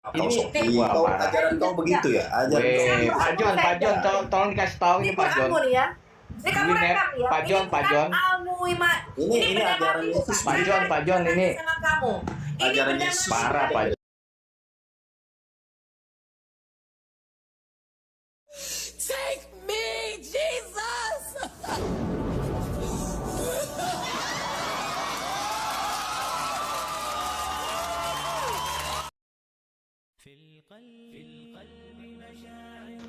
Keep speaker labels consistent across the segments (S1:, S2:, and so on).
S1: Kau
S2: Ini
S1: Sofi,
S2: wah
S1: kau
S2: parah.
S1: ajaran kau begitu ya? Ajaran kau
S2: Weh,
S1: begitu.
S2: Pak Jon, tolong dikasih tahu
S3: Ini
S2: ini Pak Jon.
S3: Quranmu nih ya. Ini kamu
S2: Ini
S3: rekam ya.
S2: Pak Jon,
S3: Ini
S2: Pak Jon.
S3: Quran
S1: Ini
S3: benda
S1: ajaran
S3: mati
S1: Yesus.
S3: bukan?
S2: Pak Jon, Pak Jon, ini
S3: Sama kamu. Ini
S1: Ajaran
S3: benda
S1: Yesus.
S3: mati.
S2: parah Pak Jon.
S4: Take me, Jesus!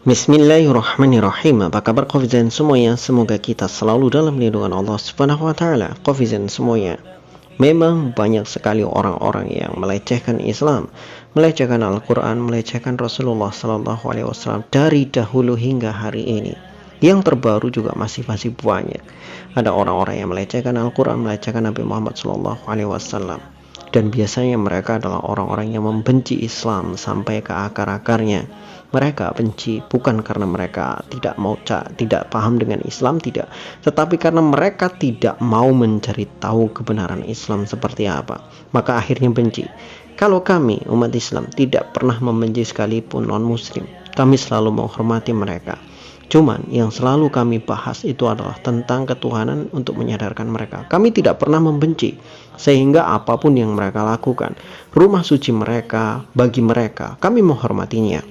S5: Bismillahirrahmanirrahim. Apa kabar Qofizan semuanya? Semoga kita selalu dalam lindungan Allah Subhanahu wa taala. Qofizan semuanya, memang banyak sekali orang-orang yang melecehkan Islam, melecehkan Al-Qur'an, melecehkan Rasulullah sallallahu alaihi wasallam dari dahulu hingga hari ini. Yang terbaru juga masih banyak. Ada orang-orang yang melecehkan Al-Qur'an, melecehkan Nabi Muhammad sallallahu alaihi wasallam. Dan biasanya mereka adalah orang-orang yang membenci Islam sampai ke akar-akarnya. Mereka benci bukan karena mereka tidak paham dengan Islam, tidak, tetapi karena mereka tidak mau mencari tahu kebenaran Islam seperti apa. Maka akhirnya benci. Kalau kami umat Islam tidak pernah membenci sekalipun non-muslim, kami selalu menghormati mereka. Cuman yang selalu kami bahas itu adalah tentang ketuhanan untuk menyadarkan mereka. Kami tidak pernah membenci, sehingga apapun yang mereka lakukan, rumah suci mereka, bagi mereka, kami menghormatinya.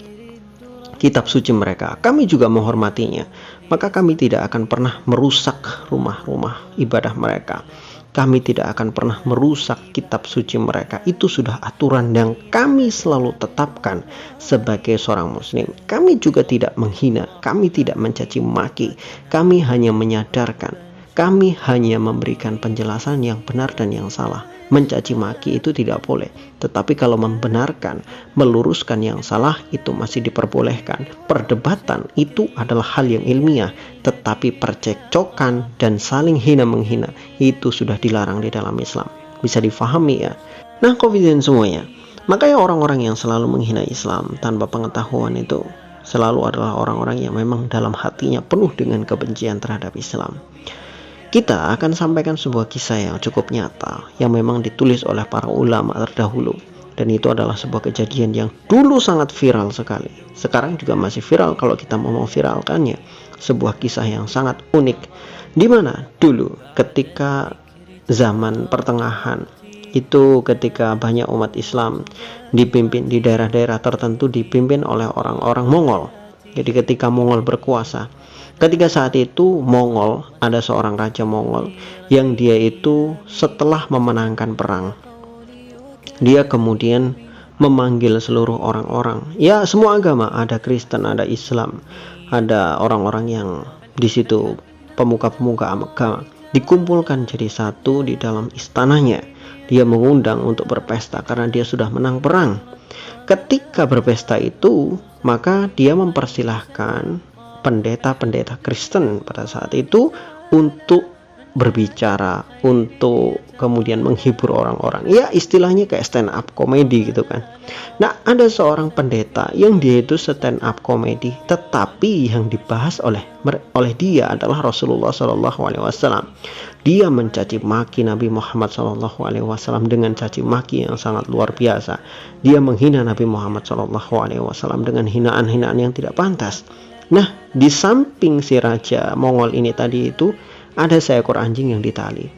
S5: Kitab suci mereka, kami juga menghormatinya. Maka kami tidak akan pernah merusak rumah-rumah ibadah mereka. Kami tidak akan pernah merusak kitab suci mereka. Itu sudah aturan yang kami selalu tetapkan sebagai seorang muslim. Kami juga tidak menghina, kami tidak mencaci maki. Kami hanya menyadarkan, kami hanya memberikan penjelasan yang benar dan yang salah. Mencaci maki itu tidak boleh, tetapi kalau membenarkan, meluruskan yang salah itu masih diperbolehkan. Perdebatan itu adalah hal yang ilmiah, tetapi percekcokan dan saling hina-menghina itu sudah dilarang di dalam Islam. Bisa difahami ya. Nah, Qofizan semuanya, makanya orang-orang yang selalu menghina Islam tanpa pengetahuan itu selalu adalah orang-orang yang memang dalam hatinya penuh dengan kebencian terhadap Islam. Kita akan sampaikan sebuah kisah yang cukup nyata yang memang ditulis oleh para ulama terdahulu, dan itu adalah sebuah kejadian yang dulu sangat viral sekali. Sekarang juga masih viral kalau kita mau viralkannya. Sebuah kisah yang sangat unik, di mana dulu ketika zaman pertengahan itu, ketika banyak umat Islam dipimpin di daerah-daerah tertentu dipimpin oleh orang-orang Mongol. Jadi ketika Mongol berkuasa, ketika saat itu Mongol, ada seorang raja Mongol yang dia itu setelah memenangkan perang, dia kemudian memanggil seluruh orang-orang, ya semua agama, ada Kristen, ada Islam, ada orang-orang yang di situ pemuka-pemuka agama, dikumpulkan jadi satu di dalam istananya. Dia mengundang untuk berpesta karena dia sudah menang perang. Ketika berpesta itu, maka dia mempersilahkan pendeta-pendeta Kristen pada saat itu untuk berbicara, untuk kemudian menghibur orang-orang. Ya istilahnya kayak stand up comedy gitu kan. Nah, ada seorang pendeta yang dia itu stand up comedy, tetapi yang dibahas oleh dia adalah Rasulullah SAW. Dia mencaci maki Nabi Muhammad SAW dengan caci maki yang sangat luar biasa. Dia menghina Nabi Muhammad SAW dengan hinaan-hinaan yang tidak pantas. Nah, di samping si raja Mongol ini tadi itu ada seekor anjing yang ditali.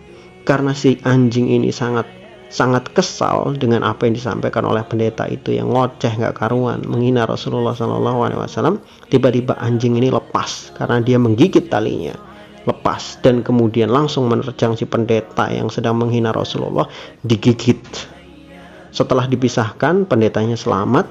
S5: Karena si anjing ini sangat kesal dengan apa yang disampaikan oleh pendeta itu yang ngoceh nggak karuan, menghina Rasulullah SAW. Tiba-tiba anjing ini lepas karena dia menggigit talinya, lepas, dan kemudian langsung menerjang si pendeta yang sedang menghina Rasulullah, digigit. Setelah dipisahkan, pendetanya selamat,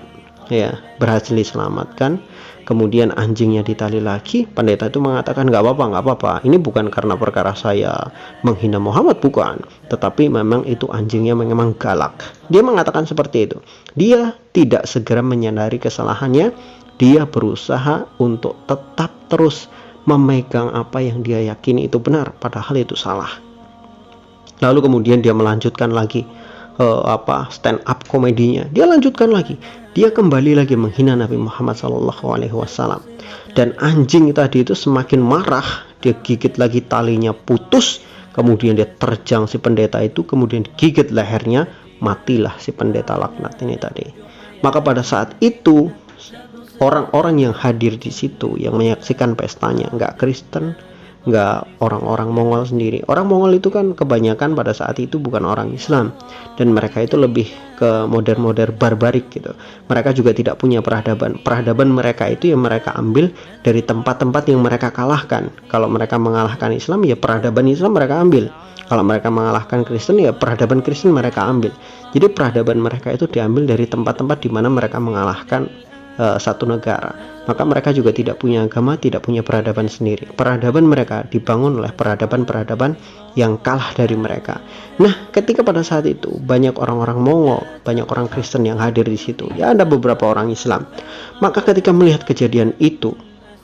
S5: ya, berhasil diselamatkan. Kemudian anjingnya ditali lagi. Pendeta itu mengatakan nggak apa-apa, ini bukan karena perkara saya menghina Muhammad, bukan, tetapi memang itu anjingnya memang galak. Dia mengatakan seperti itu. Dia tidak segera menyadari kesalahannya. Dia berusaha untuk tetap terus memegang apa yang dia yakini itu benar, padahal itu salah. Lalu kemudian dia melanjutkan lagi stand up komedinya. Dia lanjutkan lagi. Dia kembali lagi menghina Nabi Muhammad SAW. Dan anjing tadi itu semakin marah. Dia gigit lagi, talinya putus. Kemudian dia terjang si pendeta itu. Kemudian digigit lehernya. Matilah si pendeta laknat ini tadi. Maka pada saat itu orang-orang yang hadir di situ, yang menyaksikan pestanya, nggak Kristen, nggak orang-orang Mongol sendiri. Orang Mongol itu kan kebanyakan pada saat itu bukan orang Islam, dan mereka itu lebih ke modern-modern barbarik gitu. Mereka juga tidak punya peradaban. Peradaban mereka itu yang mereka ambil dari tempat-tempat yang mereka kalahkan. Kalau mereka mengalahkan Islam, ya peradaban Islam mereka ambil. Kalau mereka mengalahkan Kristen, ya peradaban Kristen mereka ambil. Jadi peradaban mereka itu diambil dari tempat-tempat di mana mereka mengalahkan satu negara. Maka mereka juga tidak punya agama, tidak punya peradaban sendiri. Peradaban mereka dibangun oleh peradaban-peradaban yang kalah dari mereka. Nah, ketika pada saat itu banyak orang-orang Mongol, banyak orang Kristen yang hadir di situ, ya ada beberapa orang Islam. Maka ketika melihat kejadian itu,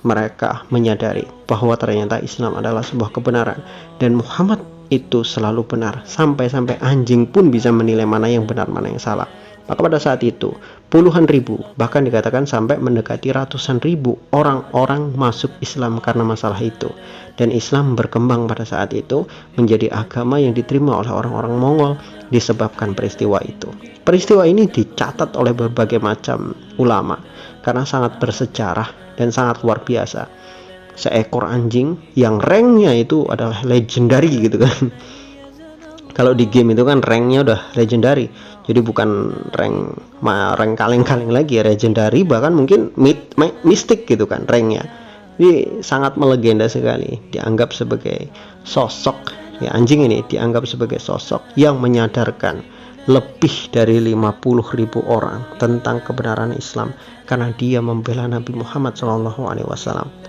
S5: mereka menyadari bahwa ternyata Islam adalah sebuah kebenaran dan Muhammad itu selalu benar. Sampai-sampai anjing pun bisa menilai mana yang benar, mana yang salah. Maka pada saat itu puluhan ribu, bahkan dikatakan sampai mendekati ratusan ribu orang-orang masuk Islam karena masalah itu. Dan Islam berkembang pada saat itu menjadi agama yang diterima oleh orang-orang Mongol disebabkan peristiwa itu. Peristiwa ini dicatat oleh berbagai macam ulama karena sangat bersejarah dan sangat luar biasa. Seekor anjing yang ranknya itu adalah legendary gitu kan. Kalau di game itu kan ranknya udah legendary, jadi bukan rank kaleng-kaleng lagi, legendary, bahkan mungkin mistik gitu kan ranknya. Jadi sangat melegenda sekali, dianggap sebagai sosok, ya anjing ini dianggap sebagai sosok yang menyadarkan lebih dari 50.000 orang tentang kebenaran Islam karena dia membela Nabi Muhammad SAW.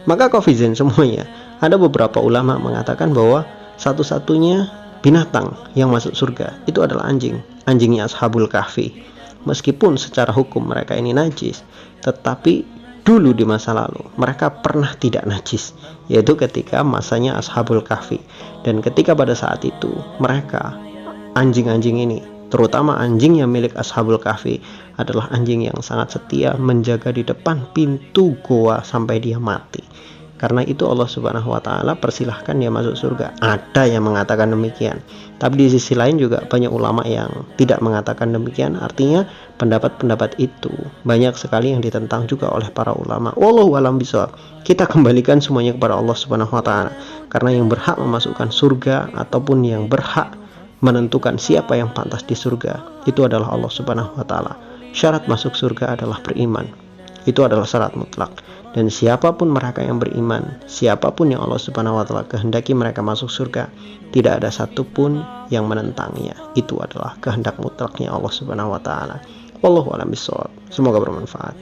S5: Maka Kofizen semuanya, ada beberapa ulama mengatakan bahwa satu-satunya binatang yang masuk surga itu adalah anjingnya Ashabul Kahfi. Meskipun secara hukum mereka ini najis, tetapi dulu di masa lalu mereka pernah tidak najis, yaitu ketika masanya Ashabul Kahfi. Dan ketika pada saat itu mereka, anjing-anjing ini, terutama anjing yang milik Ashabul Kahfi, adalah anjing yang sangat setia menjaga di depan pintu goa sampai dia mati. Karena itu Allah Subhanahu wa Ta'ala persilahkan dia masuk surga. Ada yang mengatakan demikian, tapi di sisi lain juga banyak ulama yang tidak mengatakan demikian. Artinya pendapat-pendapat itu banyak sekali yang ditentang juga oleh para ulama. Wallahu a'lam bishawab. Kita kembalikan semuanya kepada Allah Subhanahu wa Ta'ala, karena yang berhak memasukkan surga ataupun yang berhak menentukan siapa yang pantas di surga itu adalah Allah Subhanahu wa Ta'ala. Syarat masuk surga adalah beriman. Itu adalah syarat mutlak. Dan siapapun mereka yang beriman, siapapun yang Allah Subhanahu wa Ta'ala kehendaki mereka masuk surga, tidak ada satupun yang menentangnya. Itu adalah kehendak mutlaknya Allah Subhanahu wa Ta'ala. Wallahu a'lam bishawab. Semoga bermanfaat.